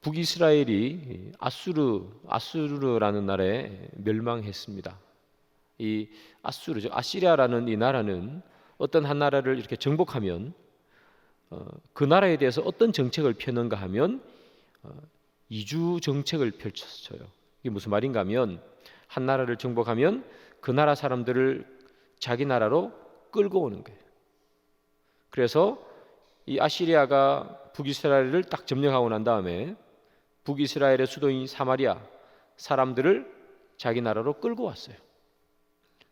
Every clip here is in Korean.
북이스라엘이 아수르라는 나라에 멸망했습니다. 이 아수르죠. 아시리아라는 이 나라는 어떤 한 나라를 이렇게 정복하면 그 나라에 대해서 어떤 정책을 펴는가 하면 이주 정책을 펼쳤어요. 이게 무슨 말인가 하면 한 나라를 정복하면 그 나라 사람들을 자기 나라로 끌고 오는 거예요. 그래서 이 아시리아가 북이스라엘을 딱 점령하고 난 다음에 북이스라엘의 수도인 사마리아 사람들을 자기 나라로 끌고 왔어요.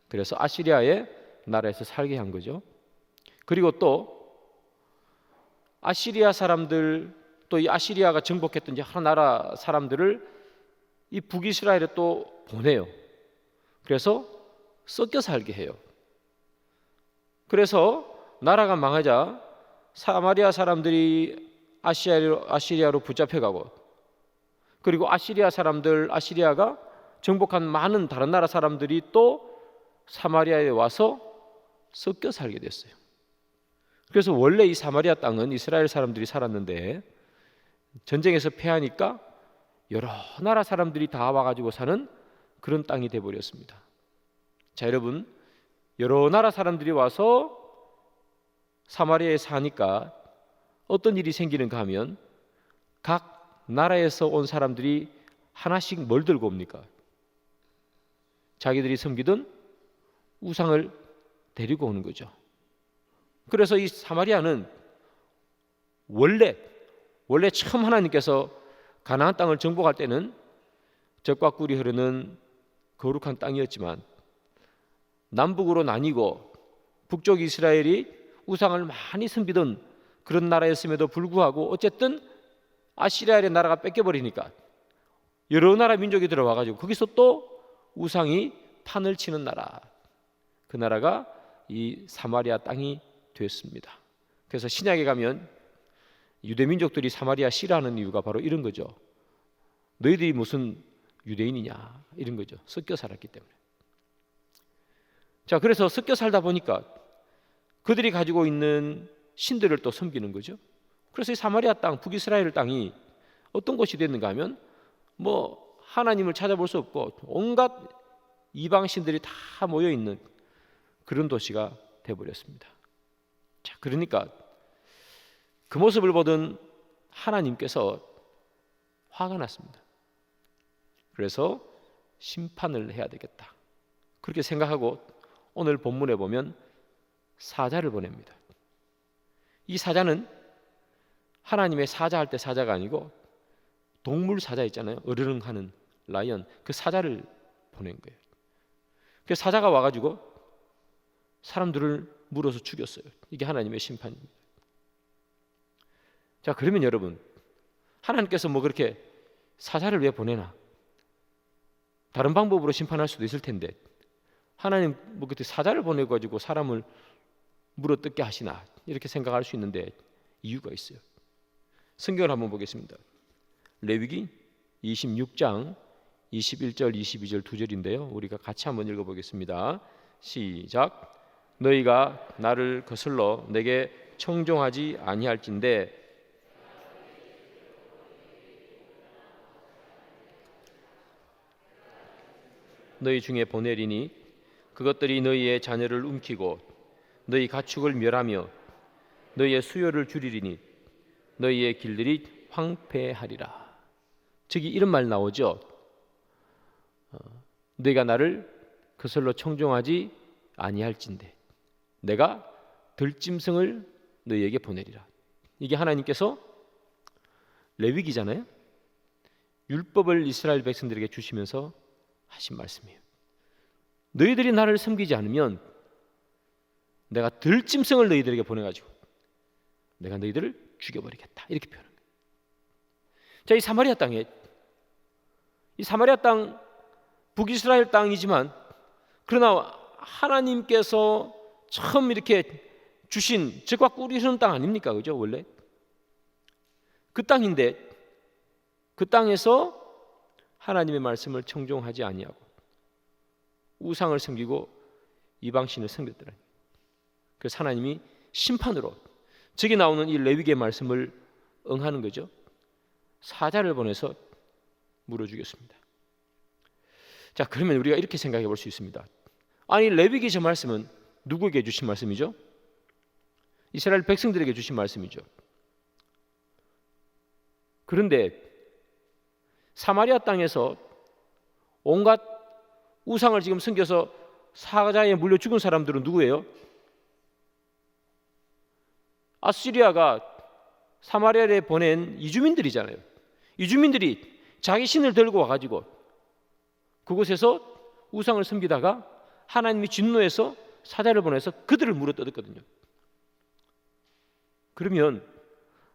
그래서 아시리아의 나라에서 살게 한 거죠. 그리고 또 아시리아 사람들, 또 이 아시리아가 정복했던 한 나라 사람들을 이 북이스라엘에 또 보내요. 그래서 섞여 살게 해요. 그래서 나라가 망하자 사마리아 사람들이 아시리아로 붙잡혀가고, 그리고 아시리아가 정복한 많은 다른 나라 사람들이 또 사마리아에 와서 섞여 살게 됐어요. 그래서 원래 이 사마리아 땅은 이스라엘 사람들이 살았는데 전쟁에서 패하니까 여러 나라 사람들이 다 와가지고 사는 그런 땅이 돼버렸습니다. 자, 여러분, 여러 나라 사람들이 와서 사마리아에 사니까 어떤 일이 생기는가 하면 각 나라에서 온 사람들이 하나씩 뭘 들고 옵니까? 자기들이 섬기던 우상을 데리고 오는 거죠. 그래서 이 사마리아는 원래 처음 하나님께서 가나안 땅을 정복할 때는 젖과 꿀이 흐르는 거룩한 땅이었지만 남북으로 나뉘고 북쪽 이스라엘이 우상을 많이 섬기던 그런 나라였음에도 불구하고 어쨌든 아시리아의 나라가 뺏겨버리니까 여러 나라 민족이 들어와가지고 거기서 또 우상이 판을 치는 나라, 그 나라가 이 사마리아 땅이 됐습니다. 그래서 신약에 가면 유대 민족들이 사마리아 싫어하는 이유가 바로 이런 거죠. 너희들이 무슨 유대인이냐, 이런 거죠. 섞여 살았기 때문에. 자, 그래서 섞여 살다 보니까 그들이 가지고 있는 신들을 또 섬기는 거죠. 그래서 이 사마리아 땅, 북이스라엘 땅이 어떤 곳이 됐는가 하면 뭐 하나님을 찾아볼 수 없고 온갖 이방 신들이 다 모여 있는 그런 도시가 되어버렸습니다. 자, 그러니까 그 모습을 보던 하나님께서 화가 났습니다. 그래서 심판을 해야 되겠다, 그렇게 생각하고 오늘 본문에 보면 사자를 보냅니다. 이 사자는 하나님의 사자할 때 사자가 아니고 동물 사자 있잖아요. 으르렁하는 라이언, 그 사자를 보낸 거예요. 그 사자가 와가지고 사람들을 물어서 죽였어요. 이게 하나님의 심판입니다. 자, 그러면 여러분, 하나님께서 뭐 그렇게 사자를 왜 보내나? 다른 방법으로 심판할 수도 있을 텐데 하나님 뭐 그때 사자를 보내가지고 사람을 물어뜯게 하시나, 이렇게 생각할 수 있는데 이유가 있어요. 성경을 한번 보겠습니다. 레위기 26장 21절 22절 두 절인데요, 우리가 같이 한번 읽어보겠습니다. 시작. 너희가 나를 거슬러 내게 청종하지 아니할진대 너희 중에 보내리니 그것들이 너희의 자녀를 움키고 너희 가축을 멸하며 너희의 수요를 줄이리니 너희의 길들이 황폐하리라. 즉 이런 말 나오죠. 너희가 나를 그슬로 청종하지 아니할진대 내가 들짐승을 너희에게 보내리라. 이게 하나님께서 레위기잖아요. 율법을 이스라엘 백성들에게 주시면서 하신 말씀이에요. 너희들이 나를 섬기지 않으면 내가 들짐승을 너희들에게 보내가지고 내가 너희들을 죽여버리겠다, 이렇게 표현한 거예요. 자, 이 사마리아 땅 북이스라엘 땅이지만 그러나 하나님께서 처음 이렇게 주신 젖과 꿀이 흐르는 땅 아닙니까? 그죠? 원래 그 땅인데 그 땅에서 하나님의 말씀을 청종하지 아니하고 우상을 섬기고 이방신을 섬겼더라니. 그래서 하나님이 심판으로 저기 나오는 이 레위기의 말씀을 응하는 거죠. 사자를 보내서 물어 죽였습니다. 자, 그러면 우리가 이렇게 생각해 볼 수 있습니다. 아니, 레위기 저 말씀은 누구에게 주신 말씀이죠? 이스라엘 백성들에게 주신 말씀이죠. 그런데 사마리아 땅에서 온갖 우상을 지금 섬겨서 사자에 물려 죽은 사람들은 누구예요? 아시리아가 사마리아에 보낸 이주민들이잖아요. 이주민들이 자기 신을 들고 와가지고 그곳에서 우상을 섬기다가 하나님이 진노해서 사자를 보내서 그들을 물어뜯었거든요. 그러면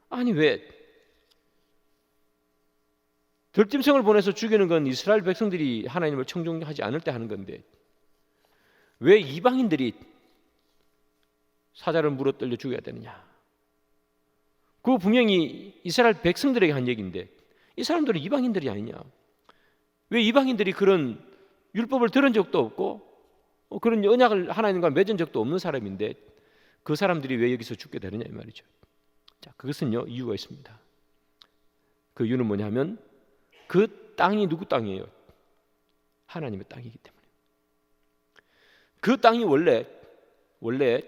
아니 왜 들짐승을 보내서 죽이는 건 이스라엘 백성들이 하나님을 청종하지 않을 때 하는 건데 왜 이방인들이 사자를 물어뜯려 죽여야 되느냐? 그거 분명히 이스라엘 백성들에게 한 얘기인데 이 사람들은 이방인들이 아니냐? 왜 이방인들이 그런 율법을 들은 적도 없고 그런 언약을 하나님과 맺은 적도 없는 사람인데 그 사람들이 왜 여기서 죽게 되느냐 이 말이죠. 자, 그것은요 이유가 있습니다. 그 이유는 뭐냐면 그 땅이 누구 땅이에요? 하나님의 땅이기 때문에. 그 땅이 원래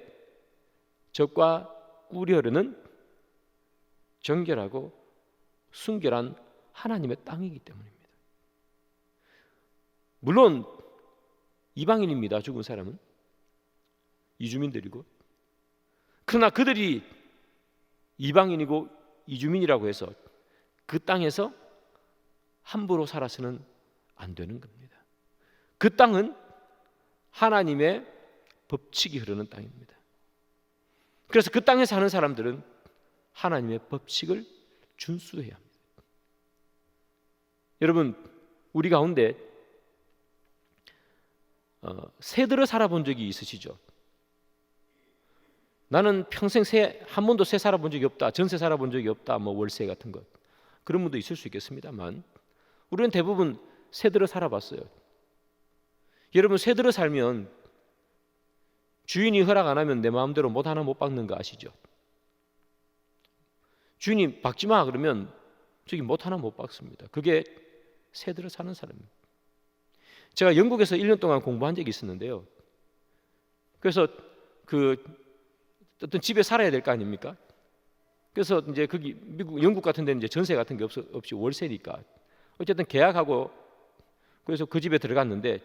적과 꿀이 흐르는 정결하고 순결한 하나님의 땅이기 때문입니다. 물론 이방인입니다. 죽은 사람은 이주민들이고, 그러나 그들이 이방인이고 이주민이라고 해서 그 땅에서 함부로 살아서는 안 되는 겁니다. 그 땅은 하나님의 법칙이 흐르는 땅입니다. 그래서 그 땅에 사는 사람들은 하나님의 법칙을 준수해야 합니다. 여러분, 우리 가운데 새 들어 살아본 적이 있으시죠? 나는 평생 한 번도 새 살아본 적이 없다, 전세 살아본 적이 없다, 뭐 월세 같은 것, 그런 분도 있을 수 있겠습니다만 우리는 대부분 새 들어 살아봤어요. 여러분, 새 들어 살면 주인이 허락 안 하면 내 마음대로 못 하나 못 박는 거 아시죠? 주인이 박지 마 그러면 저기 못 하나 못 박습니다. 그게 새 들어 사는 사람입니다. 제가 영국에서 1년 동안 공부한 적이 있었는데요. 그래서 그 어떤 집에 살아야 될 거 아닙니까? 그래서 이제 거기 미국, 영국 같은 데는 이제 전세 같은 게 없이 월세니까 어쨌든 계약하고 그래서 그 집에 들어갔는데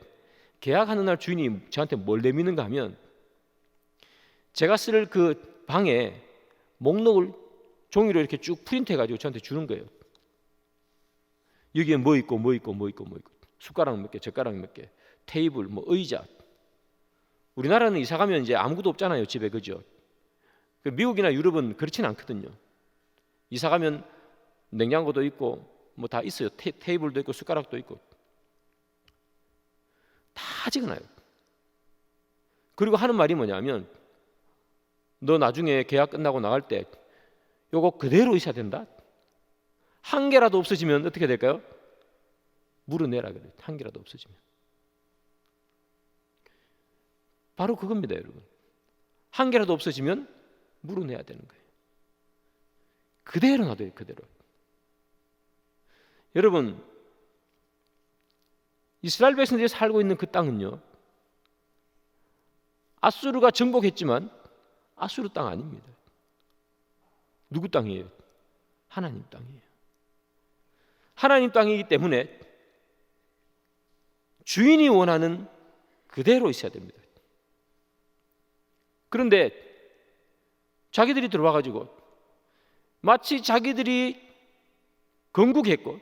계약하는 날 주인이 저한테 뭘 내미는가 하면 제가 쓸 그 방에 목록을 종이로 이렇게 쭉 프린트해가지고 저한테 주는 거예요. 여기에 뭐 있고 숟가락 몇 개, 젓가락 몇 개, 테이블, 뭐 의자. 우리나라는 이사 가면 이제 아무것도 없잖아요, 집에. 그죠? 미국이나 유럽은 그렇지는 않거든요. 이사 가면 냉장고도 있고 뭐 다 있어요. 테이블도 있고 숟가락도 있고 다 적어놔요. 그리고 하는 말이 뭐냐면 너 나중에 계약 끝나고 나갈 때 요거 그대로 있어야 된다. 한 개라도 없어지면 어떻게 될까요? 물어내라 그래요. 한 개라도 없어지면. 바로 그겁니다, 여러분. 한 개라도 없어지면 물어내야 되는 거예요. 그대로 놔둬요, 그대로. 여러분, 이스라엘 백성들이 살고 있는 그 땅은요, 아수르가 정복했지만 아수르 땅 아닙니다. 누구 땅이에요? 하나님 땅이에요. 하나님 땅이기 때문에 주인이 원하는 그대로 있어야 됩니다. 그런데 자기들이 들어와가지고 마치 자기들이 건국했고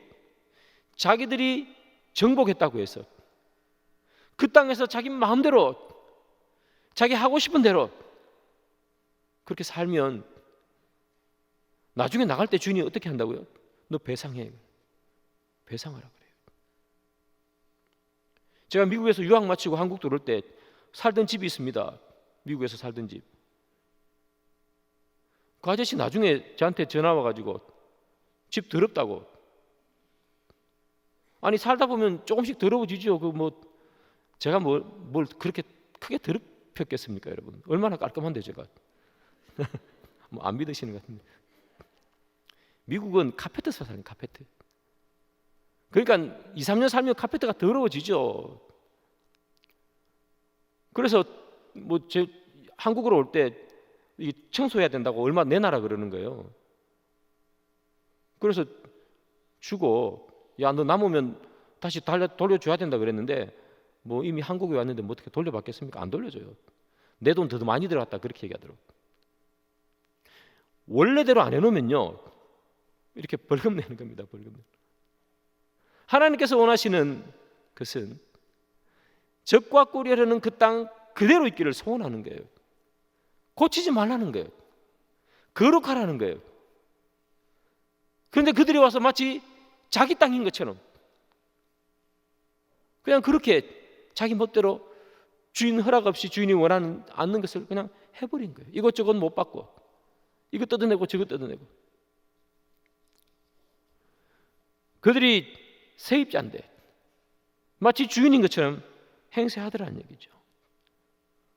자기들이 정복했다고 해서 그 땅에서 자기 마음대로 자기 하고 싶은 대로 그렇게 살면 나중에 나갈 때 주인이 어떻게 한다고요? 너 배상해. 배상하라 그래요. 제가 미국에서 유학 마치고 한국 들어올 때 살던 집이 있습니다. 미국에서 살던 집. 그 아저씨 나중에 저한테 전화 와가지고 집 더럽다고. 아니 살다 보면 조금씩 더러워지죠. 그 뭐 제가 뭘 그렇게 크게 더럽혔겠습니까, 여러분? 얼마나 깔끔한데 제가. 뭐 안 믿으시는 것 같은데. 미국은 카페트에서 사는 카페트. 그러니까 2, 3년 살면 카페트가 더러워지죠. 그래서 뭐 제 한국으로 올 때 청소해야 된다고 얼마 내놔라 그러는 거예요. 그래서 주고, 야, 너 남으면 다시 돌려줘야 된다 그랬는데, 뭐 이미 한국에 왔는데 뭐 어떻게 돌려받겠습니까? 안 돌려줘요. 내 돈 더 많이 들어갔다 그렇게 얘기하더라고요. 원래대로 안 해놓으면요, 이렇게 벌금 내는 겁니다. 벌금. 하나님께서 원하시는 것은 적과 꿀이라는 그 땅 그대로 있기를 소원하는 거예요. 고치지 말라는 거예요. 거룩하라는 거예요. 그런데 그들이 와서 마치 자기 땅인 것처럼 그냥 그렇게 자기 멋대로 주인 허락 없이 주인이 원하는 않는 것을 그냥 해버린 거예요. 이것저것 못 받고 이거 뜯어내고 저거 뜯어내고. 그들이 세입자인데 마치 주인인 것처럼 행세하더라는 얘기죠.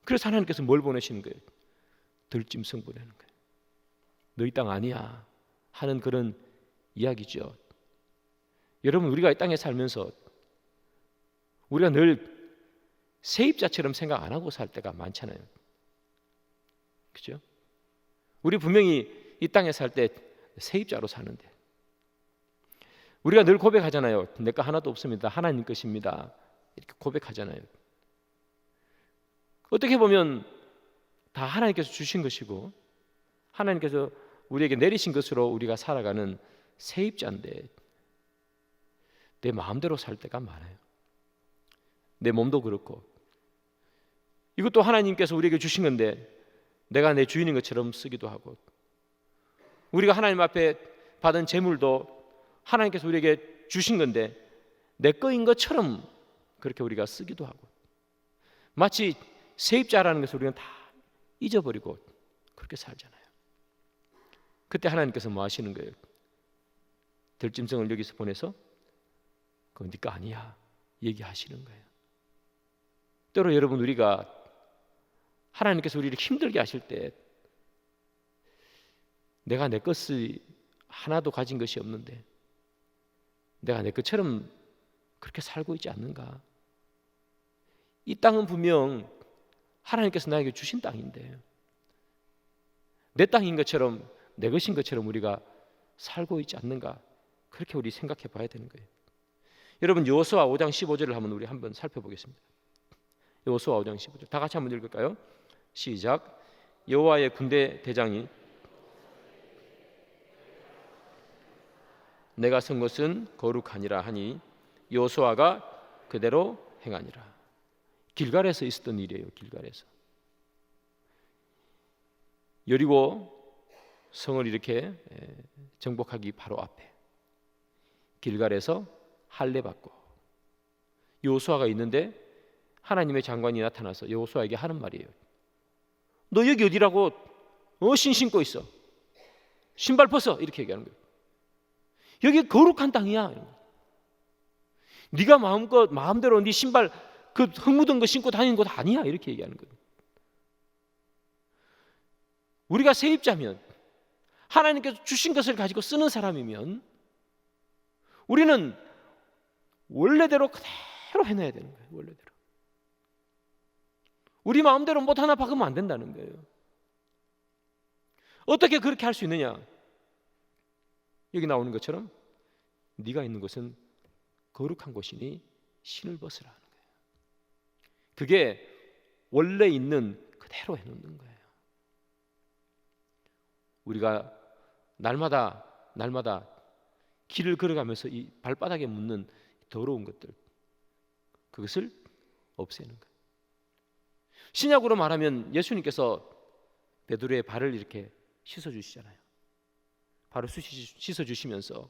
그래서 하나님께서 뭘 보내시는 거예요? 들짐승 보내는 거예요. 너희 땅 아니야 하는 그런 이야기죠. 여러분, 우리가 이 땅에 살면서 우리가 늘 세입자처럼 생각 안 하고 살 때가 많잖아요. 그렇죠? 우리 분명히 이 땅에 살 때 세입자로 사는데 우리가 늘 고백하잖아요. 내 거 하나도 없습니다. 하나님 것입니다. 이렇게 고백하잖아요. 어떻게 보면 다 하나님께서 주신 것이고 하나님께서 우리에게 내리신 것으로 우리가 살아가는 세입자인데 내 마음대로 살 때가 많아요. 내 몸도 그렇고 이것도 하나님께서 우리에게 주신 건데 내가 내 주인인 것처럼 쓰기도 하고 우리가 하나님 앞에 받은 재물도 하나님께서 우리에게 주신 건데 내 거인 것처럼 그렇게 우리가 쓰기도 하고 마치 세입자라는 것을 우리는 다 잊어버리고 그렇게 살잖아요. 그때 하나님께서 뭐 하시는 거예요? 들짐승을 여기서 보내서 그건 네 거 아니야 얘기하시는 거예요. 때로 여러분 우리가 하나님께서 우리를 힘들게 하실 때 내가 내 것을 하나도 가진 것이 없는데 내가 내 것처럼 그렇게 살고 있지 않는가? 이 땅은 분명 하나님께서 나에게 주신 땅인데 내 땅인 것처럼 내 것인 것처럼 우리가 살고 있지 않는가? 그렇게 우리 생각해 봐야 되는 거예요. 여러분 여호수아 5장 15절을 우리 한번 살펴보겠습니다. 여호수아 5장 15절 다 같이 한번 읽을까요? 시작. 여호와의 군대 대장이 내가 선 것은 거룩하니라 하니 여호수아가 그대로 행하니라. 길갈에서 있었던 일이에요. 길갈에서 여리고 성을 이렇게 정복하기 바로 앞에 길갈에서 할례 받고 여호수아가 있는데 하나님의 장관이 나타나서 여호수아에게 하는 말이에요. 너 여기 어디라고 신 신고 있어? 신발 벗어 이렇게 얘기하는 거예요. 여기 거룩한 땅이야. 네가 마음대로 네 신발 그 흙 묻은 거 신고 다니는 곳 아니야 이렇게 얘기하는 거예요. 우리가 세입자면 하나님께서 주신 것을 가지고 쓰는 사람이면 우리는 원래대로 그대로 해놔야 되는 거예요. 원래대로. 우리 마음대로 못 하나 박으면 안 된다는 거예요. 어떻게 그렇게 할 수 있느냐? 여기 나오는 것처럼 네가 있는 곳은 거룩한 곳이니 신을 벗으라 하는 거예요. 그게 원래 있는 그대로 해놓는 거예요. 우리가 날마다 길을 걸어가면서 이 발바닥에 묻는 더러운 것들 그것을 없애는 거예요. 신약으로 말하면 예수님께서 베드로의 발을 이렇게 씻어주시잖아요. 발을 씻어주시면서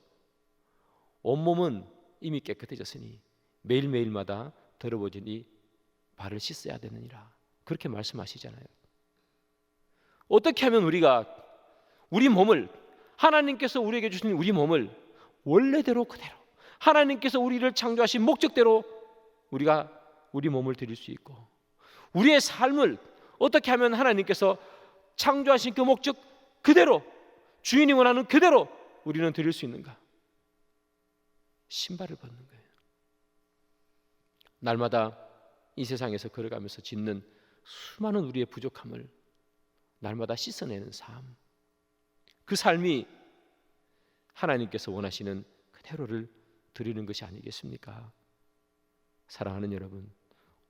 온몸은 이미 깨끗해졌으니 매일매일마다 더러워진 이 발을 씻어야 되느니라 그렇게 말씀하시잖아요. 어떻게 하면 우리가 우리 몸을 하나님께서 우리에게 주신 우리 몸을 원래대로 그대로 하나님께서 우리를 창조하신 목적대로 우리가 우리 몸을 드릴 수 있고 우리의 삶을 어떻게 하면 하나님께서 창조하신 그 목적 그대로 주인이 원하는 그대로 우리는 드릴 수 있는가? 신발을 벗는 거예요. 날마다 이 세상에서 걸어가면서 짓는 수많은 우리의 부족함을 날마다 씻어내는 삶, 그 삶이 하나님께서 원하시는 그대로를 드리는 것이 아니겠습니까? 사랑하는 여러분,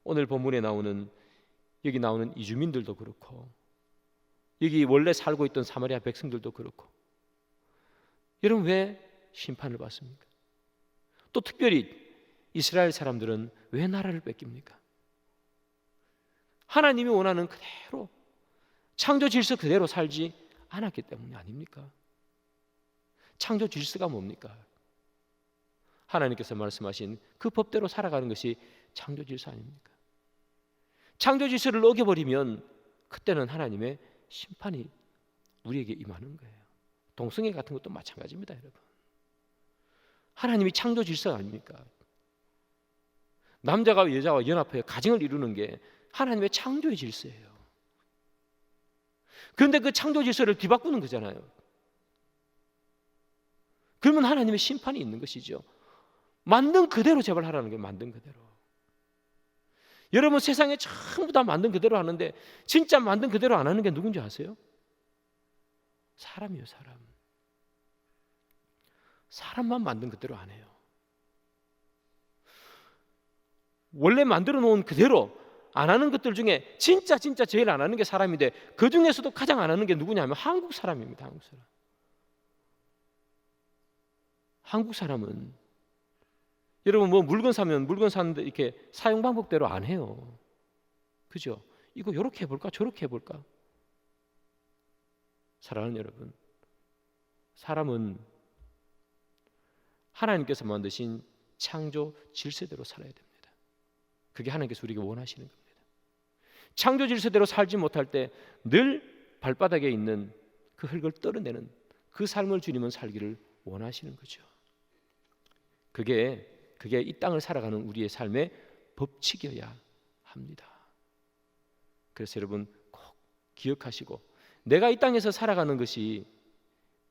오늘 본문에 나오는 여기 나오는 이주민들도 그렇고 여기 원래 살고 있던 사마리아 백성들도 그렇고, 여러분 왜 심판을 받습니까? 또 특별히 이스라엘 사람들은 왜 나라를 뺏깁니까? 하나님이 원하는 그대로 창조 질서 그대로 살지 않았기 때문이 아닙니까? 창조 질서가 뭡니까? 하나님께서 말씀하신 그 법대로 살아가는 것이 창조 질서 아닙니까? 창조 질서를 어겨버리면 그때는 하나님의 심판이 우리에게 임하는 거예요. 동성애 같은 것도 마찬가지입니다, 여러분. 하나님이 창조 질서 아닙니까? 남자가 여자와 연합해 가정을 이루는 게 하나님의 창조의 질서예요. 그런데 그 창조 질서를 뒤바꾸는 거잖아요. 그러면 하나님의 심판이 있는 것이죠. 만든 그대로 제발 하라는 거예요. 만든 그대로. 여러분 세상에 전부 다 만든 그대로 하는데 진짜 만든 그대로 안 하는 게 누군지 아세요? 사람이요, 사람. 사람만 만든 그대로 안 해요. 원래 만들어 놓은 그대로 안 하는 것들 중에 진짜 제일 안 하는 게 사람인데, 그 중에서도 가장 안 하는 게 누구냐면 한국 사람입니다. 한국 사람. 한국 사람은 여러분 뭐 물건 사면 물건 사는데 이렇게 사용 방법대로 안 해요. 그죠? 이거 이렇게 해볼까 저렇게 해볼까. 사랑하는 여러분, 사람은 하나님께서 만드신 창조 질서대로 살아야 됩니다. 그게 하나님께서 우리에게 원하시는 겁니다. 창조 질서대로 살지 못할 때 늘 발바닥에 있는 그 흙을 떨어내는 그 삶을 주님은 살기를 원하시는 거죠. 그게 이 땅을 살아가는 우리의 삶의 법칙이어야 합니다. 그래서 여러분 꼭 기억하시고, 내가 이 땅에서 살아가는 것이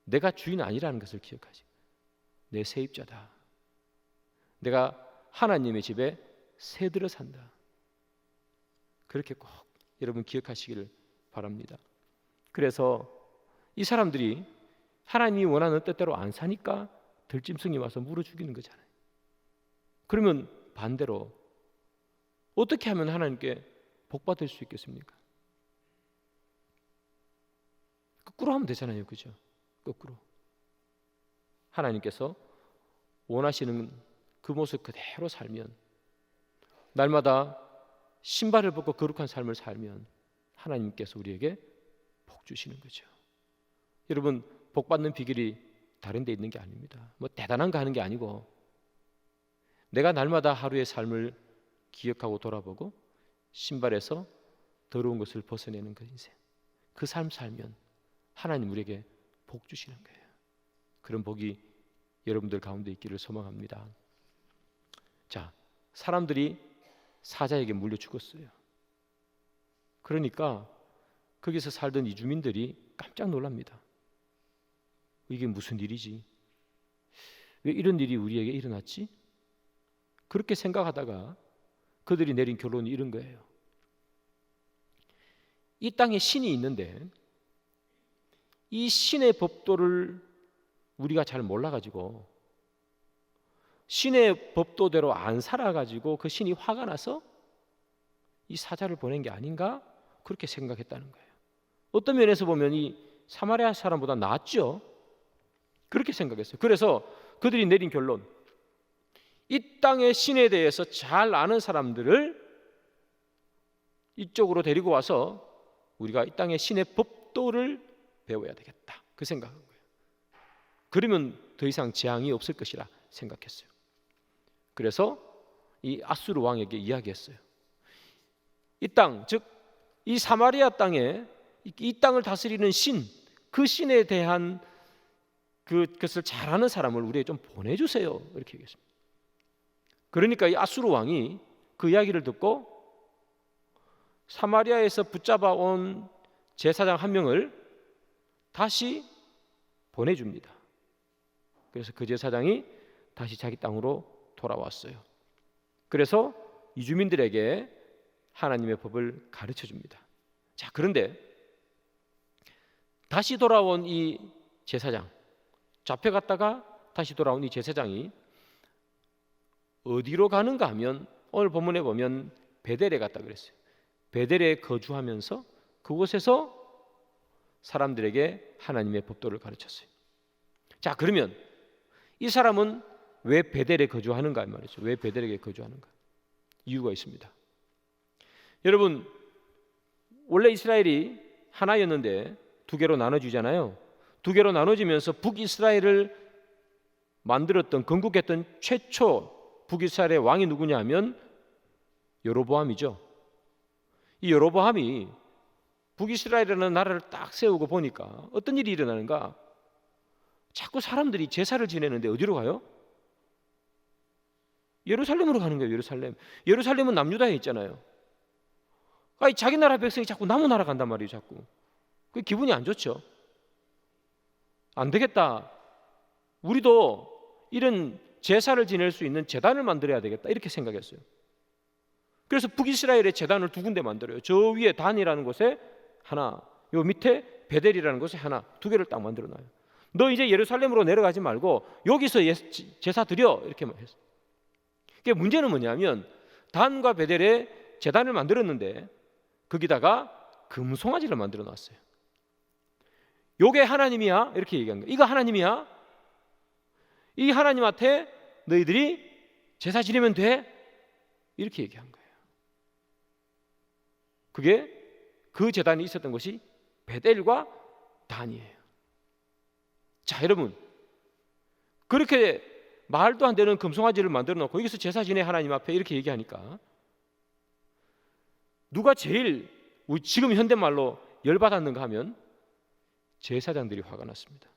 내가 주인 아니라는 것을 기억하시고, 내 세입자다. 내가 하나님의 집에 새들어 산다. 그렇게 꼭 여러분 기억하시기를 바랍니다. 그래서 이 사람들이 하나님이 원하는 뜻대로 안 사니까 들짐승이 와서 물어 죽이는 거잖아요. 그러면 반대로 어떻게 하면 하나님께 복받을 수 있겠습니까? 거꾸로 하면 되잖아요. 그죠? 거꾸로. 하나님께서 원하시는 그 모습 그대로 살면, 날마다 신발을 벗고 거룩한 삶을 살면 하나님께서 우리에게 복 주시는 거죠. 여러분 복 받는 비결이 다른 데 있는 게 아닙니다. 뭐 대단한 거 하는 게 아니고, 내가 날마다 하루의 삶을 기억하고 돌아보고 신발에서 더러운 것을 벗어내는 그 인생, 그 삶 살면 하나님 우리에게 복 주시는 거예요. 그런 복이 여러분들 가운데 있기를 소망합니다. 자, 사람들이 사자에게 물려 죽었어요. 그러니까 거기서 살던 이주민들이 깜짝 놀랍니다. 이게 무슨 일이지? 왜 이런 일이 우리에게 일어났지? 그렇게 생각하다가 그들이 내린 결론이 이런 거예요. 이 땅에 신이 있는데 이 신의 법도를 우리가 잘 몰라가지고, 신의 법도대로 안 살아가지고 그 신이 화가 나서 이 사자를 보낸 게 아닌가, 그렇게 생각했다는 거예요. 어떤 면에서 보면 이 사마리아 사람보다 낫죠. 그렇게 생각했어요. 그래서 그들이 내린 결론, 이 땅의 신에 대해서 잘 아는 사람들을 이쪽으로 데리고 와서 우리가 이 땅의 신의 법도를 배워야 되겠다, 그 생각한 거예요. 그러면 더 이상 재앙이 없을 것이라 생각했어요. 그래서 이 아수르 왕에게 이야기했어요. 이 땅, 즉 이 사마리아 땅에 이 땅을 다스리는 신, 그 신에 대한 그것을 잘 아는 사람을 우리에게 좀 보내주세요, 이렇게 얘기했습니다. 그러니까 이 아수르 왕이 그 이야기를 듣고 사마리아에서 붙잡아 온 제사장 한 명을 다시 보내줍니다. 그래서 그 제사장이 다시 자기 땅으로 돌아왔어요. 그래서 이주민들에게 하나님의 법을 가르쳐 줍니다. 자, 그런데 다시 돌아온 이 제사장, 잡혀갔다가 다시 돌아온 이 제사장이 어디로 가는가 하면 오늘 본문에 보면 베델에 갔다 그랬어요. 베델에 거주하면서 그곳에서 사람들에게 하나님의 법도를 가르쳤어요. 자, 그러면 이 사람은 왜 베델에 거주하는가 말이죠. 왜 베델에 거주하는가? 이유가 있습니다. 여러분, 원래 이스라엘이 하나였는데 두 개로 나눠지잖아요. 두 개로 나눠지면서 북이스라엘을 만들었던, 건국했던 최초 북이스라엘의 왕이 누구냐 하면 여로보암이죠. 이 여로보암이 북이스라엘이라는 나라를 딱 세우고 보니까 어떤 일이 일어나는가? 자꾸 사람들이 제사를 지내는데 어디로 가요? 예루살렘으로 가는 거예요. 예루살렘은 남유다에 있잖아요. 아니, 자기 나라 백성이 자꾸 남은 나라 간단 말이에요. 자꾸. 그 기분이 안 좋죠. 안 되겠다. 우리도 이런 제사를 지낼 수 있는 제단을 만들어야 되겠다. 이렇게 생각했어요. 그래서 북이스라엘의 제단을 두 군데 만들어요. 저 위에 단이라는 곳에 하나, 요 밑에 베델이라는 곳에 하나, 두 개를 딱 만들어 놔요. 너 이제 예루살렘으로 내려가지 말고 여기서 제사 드려, 이렇게 했어요. 그게 문제는 뭐냐면 단과 베델에 제단을 만들었는데 거기다가 금송아지를 만들어 놨어요. 요게 하나님이야, 이렇게 얘기한 거예요. 이거 하나님이야. 이 하나님한테 너희들이 제사 지내면 돼, 이렇게 얘기한 거예요. 그게 그 제단이 있었던 것이 베델과 단이에요. 자, 여러분, 그렇게 말도 안 되는 금송아지를 만들어 놓고 여기서 제사 지내 하나님 앞에 이렇게 얘기하니까 누가 제일 지금 현대말로 열받았는가 하면 제사장들이 화가 났습니다.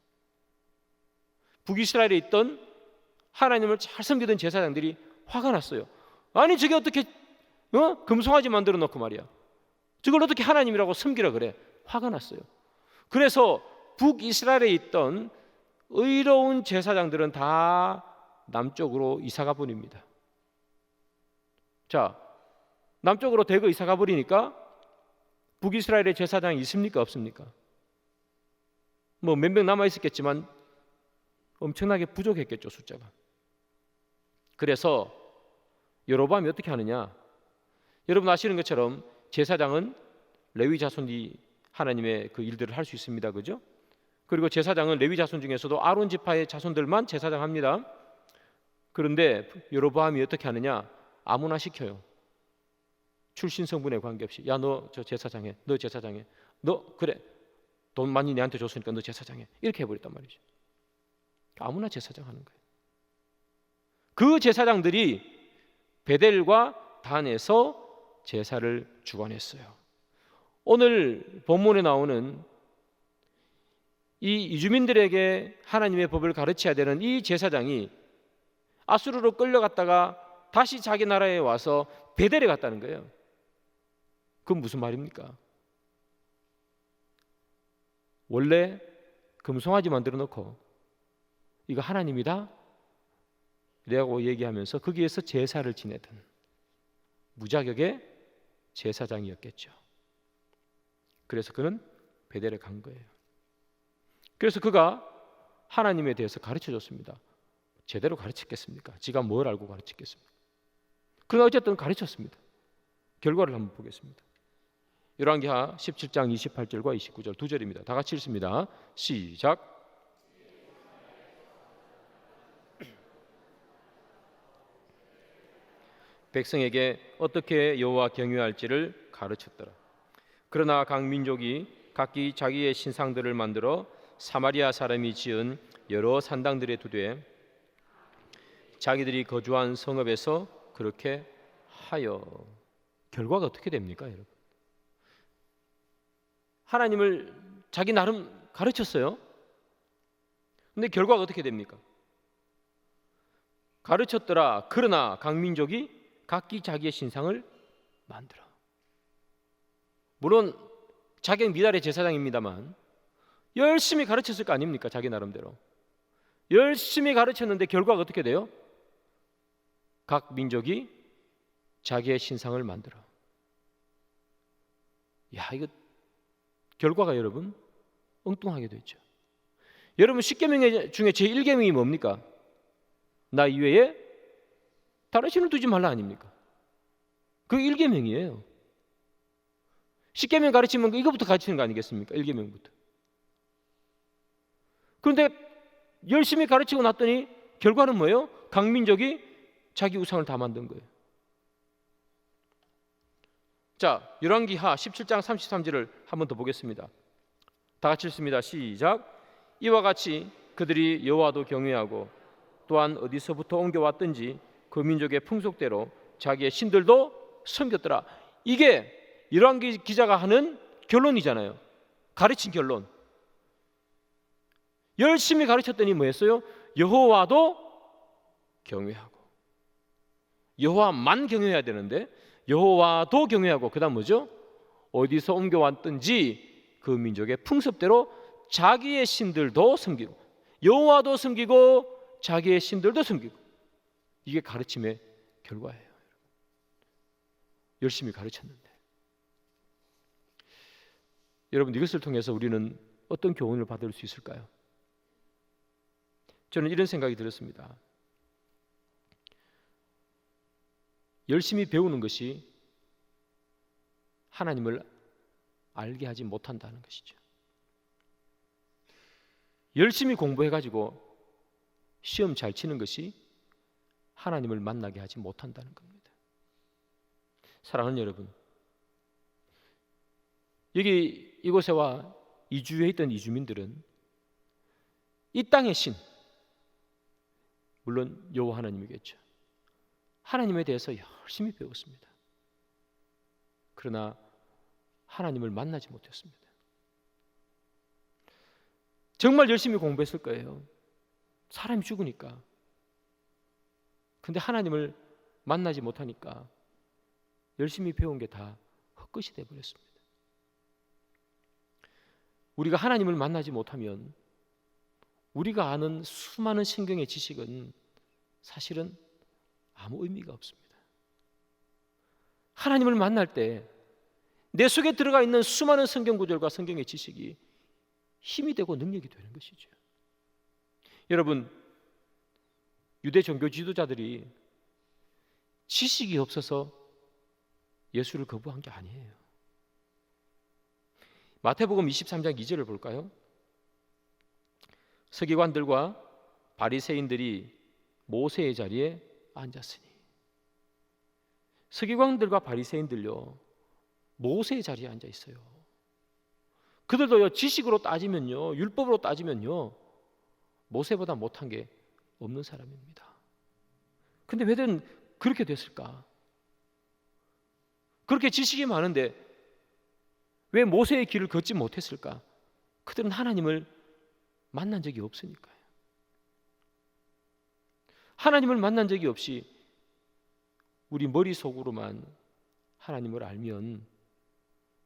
북이스라엘에 있던 하나님을 잘 섬기던 제사장들이 화가 났어요. 아니, 저게 어떻게 금송아지 만들어 놓고 말이야, 저걸 어떻게 하나님이라고 섬기라 그래. 화가 났어요. 그래서 북이스라엘에 있던 의로운 제사장들은 다 남쪽으로 이사가 버립니다. 자, 남쪽으로 대거 이사가 버리니까 북이스라엘의 제사장이 있습니까, 없습니까? 뭐 몇 명 남아 있었겠지만 엄청나게 부족했겠죠, 숫자가. 그래서 여로보암이 어떻게 하느냐? 여러분 아시는 것처럼 제사장은 레위 자손이 하나님의 그 일들을 할 수 있습니다, 그죠? 그리고 제사장은 레위 자손 중에서도 아론 지파의 자손들만 제사장 합니다. 그런데 여로보암이 어떻게 하느냐? 아무나 시켜요. 출신 성분에 관계없이. 야, 너 저 제사장해. 너 제사장해. 너 그래, 돈 많이 내한테 줬으니까 너 제사장해. 이렇게 해버렸단 말이죠. 아무나 제사장 하는 거예요. 그 제사장들이 베델과 단에서 제사를 주관했어요. 오늘 본문에 나오는 이 이주민들에게 하나님의 법을 가르쳐야 되는 이 제사장이 아수르로 끌려갔다가 다시 자기 나라에 와서 베델에 갔다는 거예요. 그건 무슨 말입니까? 원래 금송아지 만들어 놓고 이거 하나님이다 라고 얘기하면서 거기에서 제사를 지내던 무자격의 제사장이었겠죠. 그래서 그는 베델에 간 거예요. 그래서 그가 하나님에 대해서 가르쳐줬습니다. 제대로 가르쳤겠습니까? 지가 뭘 알고 가르쳤겠습니까? 그러나 어쨌든 가르쳤습니다. 결과를 한번 보겠습니다. 열왕기하 17장 28절과 29절 두 절입니다. 다 같이 읽습니다. 시작. 백성에게 어떻게 여호와 경외할지를 가르쳤더라. 그러나 각 민족이 각기 자기의 신상들을 만들어 사마리아 사람이 지은 여러 산당들에 두되 자기들이 거주한 성읍에서 그렇게 하여. 결과가 어떻게 됩니까, 여러분? 하나님을 자기 나름 가르쳤어요. 근데 결과가 어떻게 됩니까? 가르쳤더라. 그러나 각 민족이 각기 자기의 신상을 만들어. 물론 자기는 미달의 제사장입니다만 열심히 가르쳤을 거 아닙니까? 자기 나름대로 열심히 가르쳤는데 결과가 어떻게 돼요? 각 민족이 자기의 신상을 만들어. 이거 결과가 여러분 엉뚱하게 되죠. 여러분 10계명 중에 제1계명이 뭡니까? 나 이외에 다른 신을 두지 말라 아닙니까? 그 1계명이에요. 10계명 가르치면 이거부터 가르치는 거 아니겠습니까? 1계명부터. 그런데 열심히 가르치고 났더니 결과는 뭐예요? 각 민족이 자기 우상을 다 만든 거예요. 자, 열왕기하 17장 33절을 한 번 더 보겠습니다. 다 같이 읽습니다. 시작. 이와 같이 그들이 여호와도 경외하고 또한 어디서부터 옮겨왔든지 그 민족의 풍속대로 자기의 신들도 섬겼더라. 이게 열왕기 기자가 하는 결론이잖아요. 가르친 결론. 열심히 가르쳤더니 뭐였어요? 여호와도 경외하고. 여호와만 경외해야 되는데 여호와도 경외하고, 그 다음 뭐죠? 어디서 옮겨왔든지 그 민족의 풍습대로 자기의 신들도 섬기고, 여호와도 섬기고 자기의 신들도 섬기고. 이게 가르침의 결과예요. 열심히 가르쳤는데. 여러분, 이것을 통해서 우리는 어떤 교훈을 받을 수 있을까요? 저는 이런 생각이 들었습니다. 열심히 배우는 것이 하나님을 알게 하지 못한다는 것이죠. 열심히 공부해가지고 시험 잘 치는 것이 하나님을 만나게 하지 못한다는 겁니다. 사랑하는 여러분, 여기 이곳에 와 이주해 있던 이주민들은 이 땅의 신, 물론 여호와 하나님이겠죠, 하나님에 대해서 열심히 배웠습니다. 그러나 하나님을 만나지 못했습니다. 정말 열심히 공부했을 거예요. 사람이 죽으니까. 근데 하나님을 만나지 못하니까 열심히 배운 게 다 헛것이 되어버렸습니다. 우리가 하나님을 만나지 못하면 우리가 아는 수많은 성경의 지식은 사실은 아무 의미가 없습니다. 하나님을 만날 때 내 속에 들어가 있는 수많은 성경 구절과 성경의 지식이 힘이 되고 능력이 되는 것이죠. 여러분, 유대 종교 지도자들이 지식이 없어서 예수를 거부한 게 아니에요. 마태복음 23장 2절을 볼까요? 서기관들과 바리새인들이 모세의 자리에 앉았으니. 서기관들과 바리새인들요, 모세의 자리에 앉아 있어요. 그들도요, 지식으로 따지면요, 율법으로 따지면요, 모세보다 못한 게 없는 사람입니다. 근데 왜 그렇게 됐을까? 그렇게 지식이 많은데 왜 모세의 길을 걷지 못했을까? 그들은 하나님을 만난 적이 없으니까요. 하나님을 만난 적이 없이 우리 머릿속으로만 하나님을 알면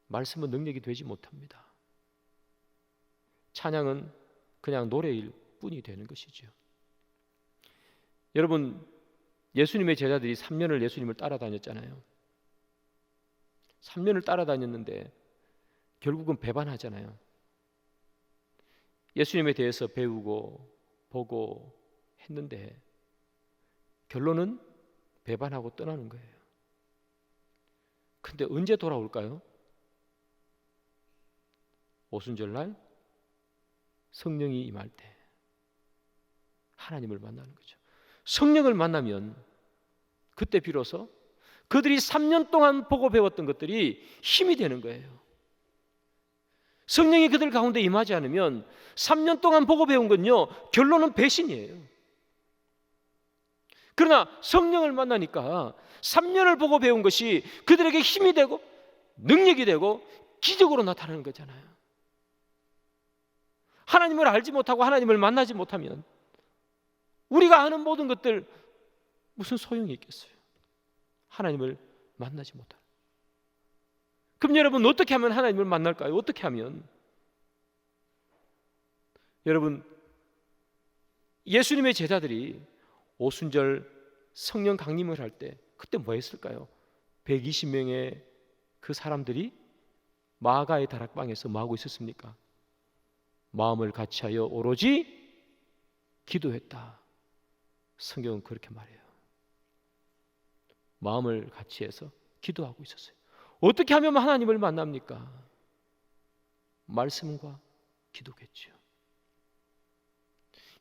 말씀은 능력이 되지 못합니다. 찬양은 그냥 노래일 뿐이 되는 것이죠. 여러분, 예수님의 제자들이 3년을 예수님을 따라다녔잖아요. 3년을 따라다녔는데 결국은 배반하잖아요. 예수님에 대해서 배우고 보고 했는데 결론은 배반하고 떠나는 거예요. 근데 언제 돌아올까요? 오순절날 성령이 임할 때 하나님을 만나는 거죠. 성령을 만나면 그때 비로소 그들이 3년 동안 보고 배웠던 것들이 힘이 되는 거예요. 성령이 그들 가운데 임하지 않으면 3년 동안 보고 배운 건요, 결론은 배신이에요. 그러나 성령을 만나니까 3년을 보고 배운 것이 그들에게 힘이 되고 능력이 되고 기적으로 나타나는 거잖아요. 하나님을 알지 못하고 하나님을 만나지 못하면 우리가 아는 모든 것들 무슨 소용이 있겠어요? 하나님을 만나지 못할. 그럼 여러분, 어떻게 하면 하나님을 만날까요? 어떻게 하면? 여러분, 예수님의 제자들이 오순절 성령 강림을 할 때 그때 뭐 했을까요? 120명의 그 사람들이 마가의 다락방에서 뭐 하고 있었습니까? 마음을 같이하여 오로지 기도했다. 성경은 그렇게 말해요. 마음을 같이해서 기도하고 있었어요. 어떻게 하면 하나님을 만납니까? 말씀과 기도겠죠.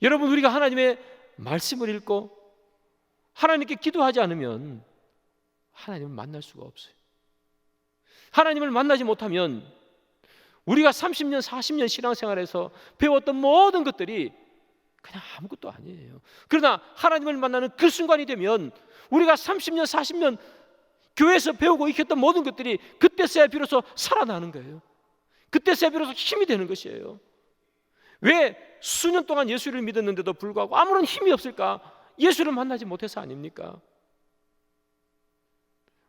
여러분, 우리가 하나님의 말씀을 읽고 하나님께 기도하지 않으면 하나님을 만날 수가 없어요. 하나님을 만나지 못하면 우리가 30년, 40년 신앙생활에서 배웠던 모든 것들이 그냥 아무것도 아니에요. 그러나 하나님을 만나는 그 순간이 되면 우리가 30년, 40년 교회에서 배우고 익혔던 모든 것들이 그때서야 비로소 살아나는 거예요. 그때서야 비로소 힘이 되는 것이에요. 왜 수년 동안 예수를 믿었는데도 불구하고 아무런 힘이 없을까? 예수를 만나지 못해서 아닙니까?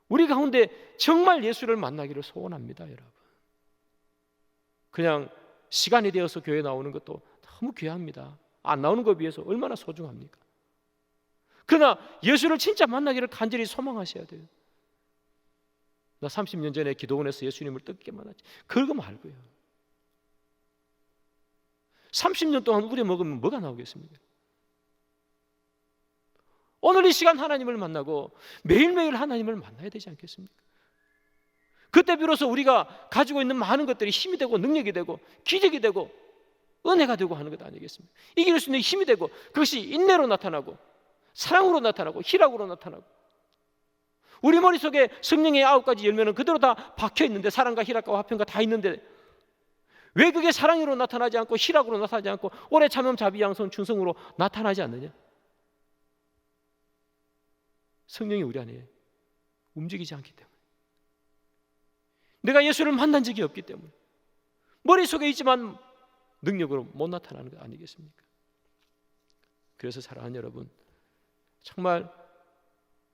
우리 가운데 정말 예수를 만나기를 소원합니다, 여러분. 그냥 시간이 되어서 교회 나오는 것도 너무 귀합니다. 안 나오는 것에 비해서 얼마나 소중합니까? 그러나 예수를 진짜 만나기를 간절히 소망하셔야 돼요. 나 30년 전에 기도원에서 예수님을 뜻깊게 만났지. 그거 말고요. 30년 동안 우려먹으면 뭐가 나오겠습니까? 오늘 이 시간 하나님을 만나고 매일매일 하나님을 만나야 되지 않겠습니까? 그때 비로소 우리가 가지고 있는 많은 것들이 힘이 되고 능력이 되고 기적이 되고 은혜가 되고 하는 것 아니겠습니까? 이길 수 있는 힘이 되고 그것이 인내로 나타나고 사랑으로 나타나고 희락으로 나타나고 우리 머릿속에 성령의 9가지 열매는 그대로 다 박혀 있는데 사랑과 희락과 화평과 다 있는데 왜 그게 사랑으로 나타나지 않고 희락으로 나타나지 않고 오래 참음 자비 양선 충성으로 나타나지 않느냐? 성령이 우리 안에 움직이지 않기 때문에 내가 예수를 만난 적이 없기 때문에 머릿속에 있지만 능력으로 못 나타나는 것 아니겠습니까? 그래서 사랑하는 여러분, 정말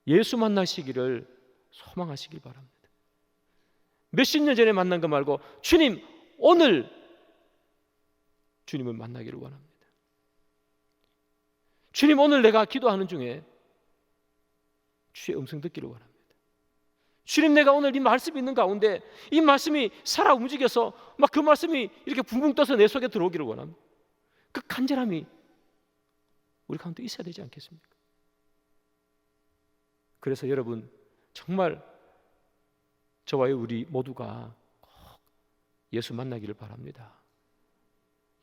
예수 만나시기를 소망하시길 바랍니다. 몇십 년 전에 만난 거 말고 주님 오늘 주님을 만나기를 원합니다. 주님 오늘 내가 기도하는 중에 주의 음성 듣기를 원합니다. 주님 내가 오늘 이 말씀이 있는 가운데 이 말씀이 살아 움직여서 막 그 말씀이 이렇게 붕붕 떠서 내 속에 들어오기를 원합니다. 그 간절함이 우리 가운데 있어야 되지 않겠습니까? 그래서 여러분 정말 저와 우리 모두가 꼭 예수 만나기를 바랍니다.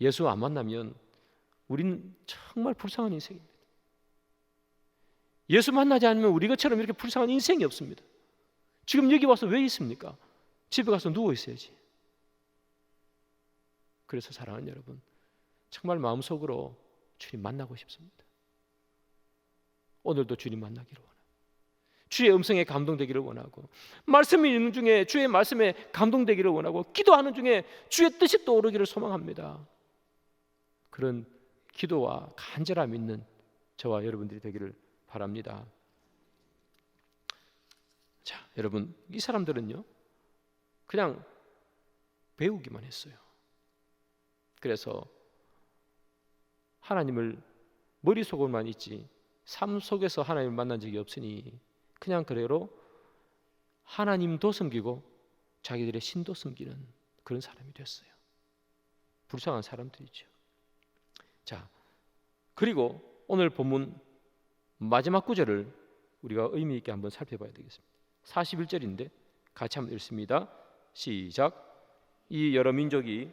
예수 안 만나면 우리는 정말 불쌍한 인생입니다. 예수 만나지 않으면 우리 것처럼 이렇게 불쌍한 인생이 없습니다. 지금 여기 와서 왜 있습니까? 집에 가서 누워 있어야지. 그래서 사랑하는 여러분, 정말 마음속으로 주님 만나고 싶습니다. 오늘도 주님 만나기를 원합니다. 주의 음성에 감동되기를 원하고 말씀이 있는 중에 주의 말씀에 감동되기를 원하고 기도하는 중에 주의 뜻이 떠오르기를 소망합니다. 그런 기도와 간절함 있는 저와 여러분들이 되기를 바랍니다. 자, 여러분 이 사람들은요 그냥 배우기만 했어요. 그래서 하나님을 머릿속으로만 있지 삶 속에서 하나님을 만난 적이 없으니 그냥 그대로 하나님도 섬기고 자기들의 신도 섬기는 그런 사람이 됐어요. 불쌍한 사람들이죠. 자, 그리고 오늘 본문 마지막 구절을 우리가 의미 있게 한번 살펴봐야 되겠습니다. 41절인데 같이 한번 읽습니다. 시작. 이 여러 민족이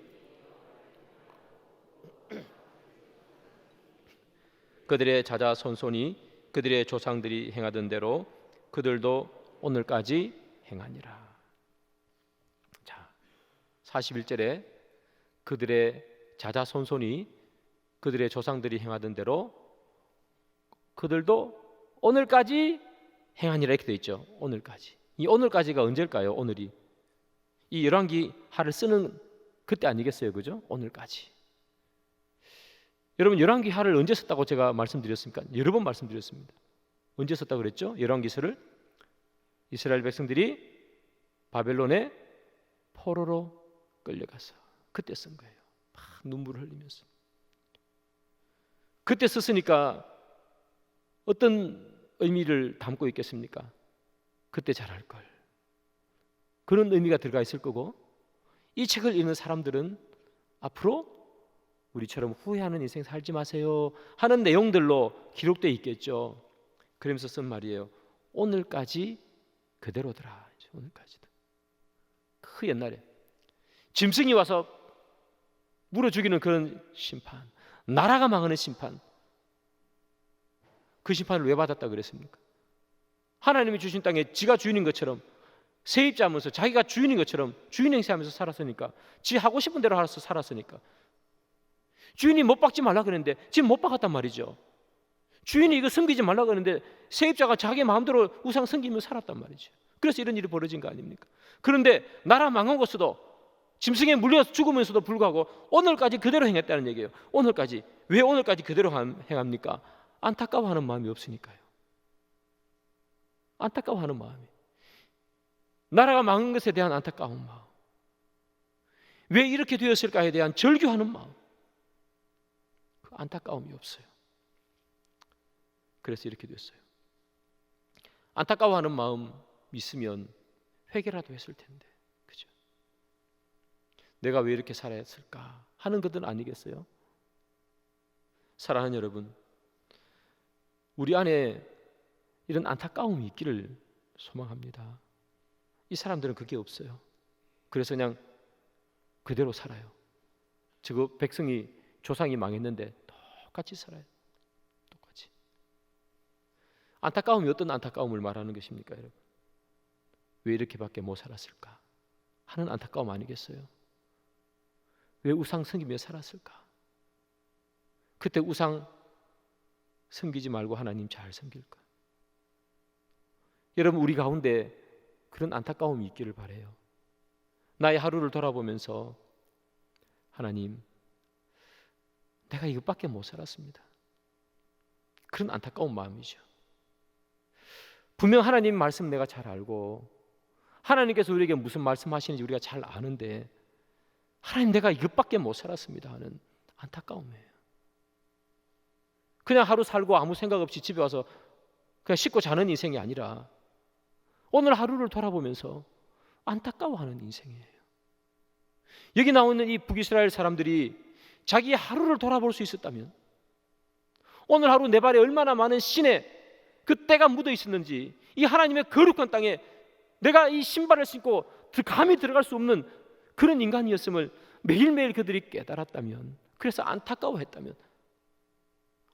그들의 자자손손이 그들의 조상들이 행하던 대로 그들도 오늘까지 행하니라. 자, 41절에 그들의 자자손손이 그들의 조상들이 행하던 대로 그들도 오늘까지 행하니라 이렇게 되어 있죠. 오늘까지. 이 오늘까지가 언제일까요? 오늘이 이 열왕기 하를 쓰는 그때 아니겠어요, 그죠? 오늘까지. 여러분 열왕기 하를 언제 썼다고 제가 말씀드렸습니까? 여러 번 말씀드렸습니다. 언제 썼다고 그랬죠? 열왕기서를 이스라엘 백성들이 바벨론의 포로로 끌려가서 그때 쓴 거예요. 막 눈물을 흘리면서. 그때 썼으니까 어떤 의미를 담고 있겠습니까? 그때 잘할 걸. 그런 의미가 들어가 있을 거고, 이 책을 읽는 사람들은 앞으로 우리처럼 후회하는 인생 살지 마세요 하는 내용들로 기록되어 있겠죠. 그러면서 쓴 말이에요. 오늘까지 그대로더라. 오늘까지도. 그 옛날에 짐승이 와서 물어 죽이는 그런 심판, 나라가 망하는 심판, 그 심판을 왜 받았다 그랬습니까? 하나님이 주신 땅에 지가 주인인 것처럼 세입자하면서 자기가 주인인 것처럼 주인 행세하면서 살았으니까, 지 하고 싶은 대로 알아서 살았으니까. 주인이 못 박지 말라 그랬는데 지금 못 박았단 말이죠. 주인이 이거 섬기지 말라 그랬는데 세입자가 자기 마음대로 우상 섬기며 살았단 말이죠. 그래서 이런 일이 벌어진 거 아닙니까? 그런데 나라 망한 것도 짐승에 물려서 죽으면서도 불구하고 오늘까지 그대로 행했다는 얘기예요. 오늘까지. 왜 오늘까지 그대로 행합니까? 안타까워하는 마음이 없으니까요. 안타까워하는 마음이. 나라가 망한 것에 대한 안타까운 마음. 왜 이렇게 되었을까에 대한 절규하는 마음. 그 안타까움이 없어요. 그래서 이렇게 됐어요. 안타까워하는 마음 있으면 회개라도 했을 텐데, 그죠? 내가 왜 이렇게 살아야 했을까 하는 것은 아니겠어요? 사랑하는 여러분, 우리 안에 이런 안타까움이 있기를 소망합니다. 이 사람들은 그게 없어요. 그래서 그냥 그대로 살아요. 저거 백성이 조상이 망했는데 똑같이 살아요. 똑같이. 안타까움이 어떤 안타까움을 말하는 것입니까, 여러분? 왜 이렇게밖에 못 살았을까 하는 안타까움 아니겠어요? 왜 우상 섬기며 살았을까? 그때 우상 섬기지 말고 하나님 잘 섬길까? 여러분, 우리 가운데 그런 안타까움이 있기를 바라요. 나의 하루를 돌아보면서 하나님, 내가 이것밖에 못 살았습니다. 그런 안타까운 마음이죠. 분명 하나님 말씀 내가 잘 알고 하나님께서 우리에게 무슨 말씀하시는지 우리가 잘 아는데 하나님, 내가 이것밖에 못 살았습니다 하는 안타까움이에요. 그냥 하루 살고 아무 생각 없이 집에 와서 그냥 씻고 자는 인생이 아니라 오늘 하루를 돌아보면서 안타까워하는 인생이에요. 여기 나오는 이 북이스라엘 사람들이 자기 하루를 돌아볼 수 있었다면, 오늘 하루 내 발에 얼마나 많은 신의 그 때가 묻어 있었는지, 이 하나님의 거룩한 땅에 내가 이 신발을 신고 감히 들어갈 수 없는 그런 인간이었음을 매일매일 그들이 깨달았다면, 그래서 안타까워했다면,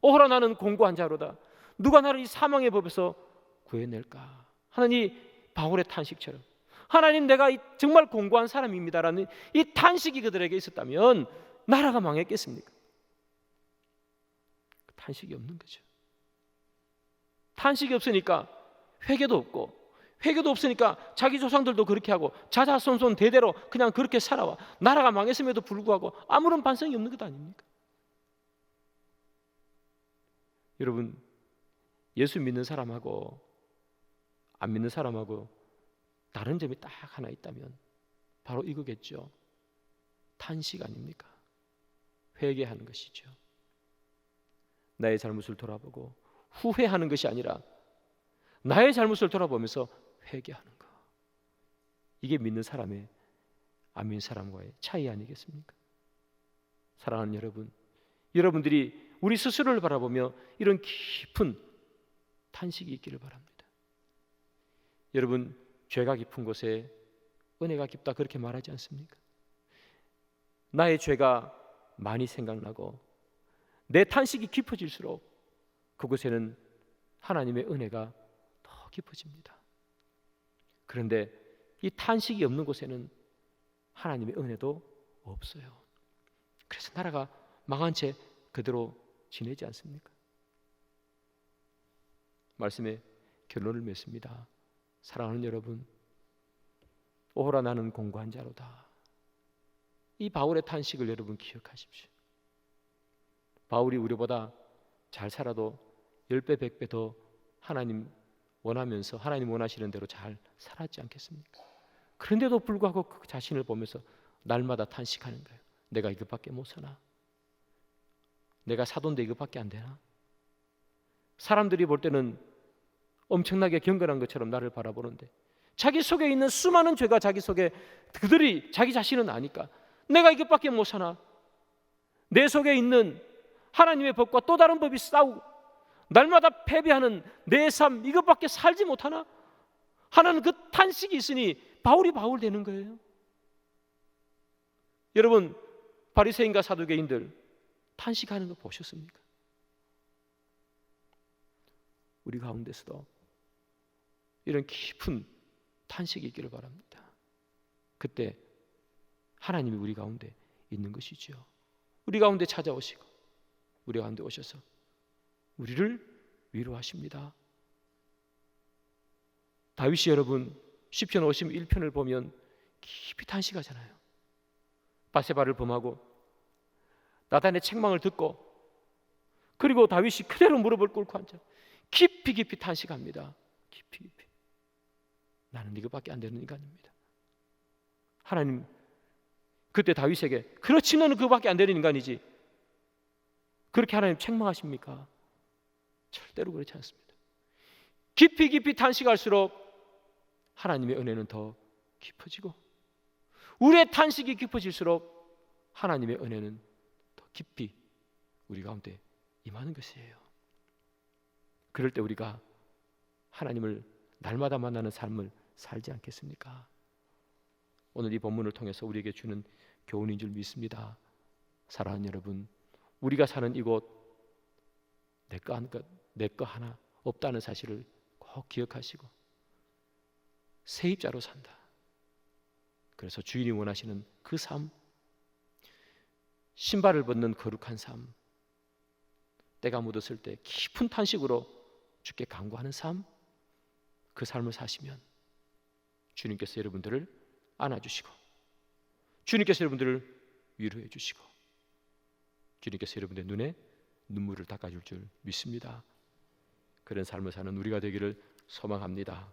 오호라 나는 공고한 자로다, 누가 나를 이 사망의 법에서 구해낼까 하는 이 바울의 탄식처럼, 하나님, 내가 정말 공고한 사람입니다라는 이 탄식이 그들에게 있었다면 나라가 망했겠습니까? 탄식이 없는 거죠. 탄식이 없으니까 회개도 없고, 회개도 없으니까 자기 조상들도 그렇게 하고 자자손손 대대로 그냥 그렇게 살아와 나라가 망했음에도 불구하고 아무런 반성이 없는 것 아닙니까? 여러분, 예수 믿는 사람하고 안 믿는 사람하고 다른 점이 딱 하나 있다면 바로 이거겠죠. 탄식 아닙니까? 회개하는 것이죠. 나의 잘못을 돌아보고 후회하는 것이 아니라 나의 잘못을 돌아보면서 회개하는 것. 이게 믿는 사람의 안 믿는 사람과의 차이 아니겠습니까? 사랑하는 여러분, 여러분들이 우리 스스로를 바라보며 이런 깊은 탄식이 있기를 바랍니다. 여러분, 죄가 깊은 곳에 은혜가 깊다 그렇게 말하지 않습니까? 나의 죄가 많이 생각나고 내 탄식이 깊어질수록 그곳에는 하나님의 은혜가 더 깊어집니다. 그런데 이 탄식이 없는 곳에는 하나님의 은혜도 없어요. 그래서 나라가 망한 채 그대로 지내지 않습니까? 말씀의 결론을 맺습니다. 사랑하는 여러분, 오호라 나는 공고한 자로다. 이 바울의 탄식을 여러분 기억하십시오. 바울이 우리보다 잘 살아도 10배 100배 더 하나님 원하면서 하나님 원하시는 대로 잘 살았지 않겠습니까? 그런데도 불구하고 그 자신을 보면서 날마다 탄식하는 거예요. 내가 이것밖에 못 사나? 내가 사돈데 이것밖에 안 되나? 사람들이 볼 때는 엄청나게 경건한 것처럼 나를 바라보는데 자기 속에 있는 수많은 죄가 자기 속에 그들이 자기 자신은 아니까 내가 이것밖에 못 사나? 내 속에 있는 하나님의 법과 또 다른 법이 싸우고 날마다 패배하는 내 삶 이것밖에 살지 못하나? 하나는 그 탄식이 있으니 바울이 바울 되는 거예요. 여러분 바리새인과 사두개인들 탄식하는 거 보셨습니까? 우리 가운데서도 이런 깊은 탄식이 있기를 바랍니다. 그때 하나님이 우리 가운데 있는 것이죠. 우리 가운데 찾아오시고 우리 가운데 오셔서 우리를 위로하십니다. 다윗이 여러분 시편 51편을 보면 깊이 탄식하잖아요. 바세바를 범하고 나단의 책망을 듣고 그리고 다윗이 그대로 무릎을 꿇고 앉아 깊이 깊이 탄식합니다. 깊이 나는 이것밖에 안 되는 인간입니다. 하나님 그때 다윗에게 그렇지 너는 그거밖에 안 되는 인간이지 그렇게 하나님 책망하십니까? 절대로 그렇지 않습니다. 깊이 깊이 탄식할수록 하나님의 은혜는 더 깊어지고 우리의 탄식이 깊어질수록 하나님의 은혜는 더 깊이 우리 가운데 임하는 것이에요. 그럴 때 우리가 하나님을 날마다 만나는 삶을 살지 않겠습니까? 오늘 이 본문을 통해서 우리에게 주는 교훈인 줄 믿습니다. 사랑하는 여러분, 우리가 사는 이곳 내 거 하나 없다는 사실을 꼭 기억하시고 세입자로 산다. 그래서 주인이 원하시는 그 삶, 신발을 벗는 거룩한 삶, 때가 묻었을 때 깊은 탄식으로 주께 간구하는 삶, 그 삶을 사시면 주님께서 여러분들을 안아주시고 주님께서 여러분들을 위로해 주시고 주님께서 여러분의 눈에 눈물을 닦아줄 줄 믿습니다. 그런 삶을 사는 우리가 되기를 소망합니다.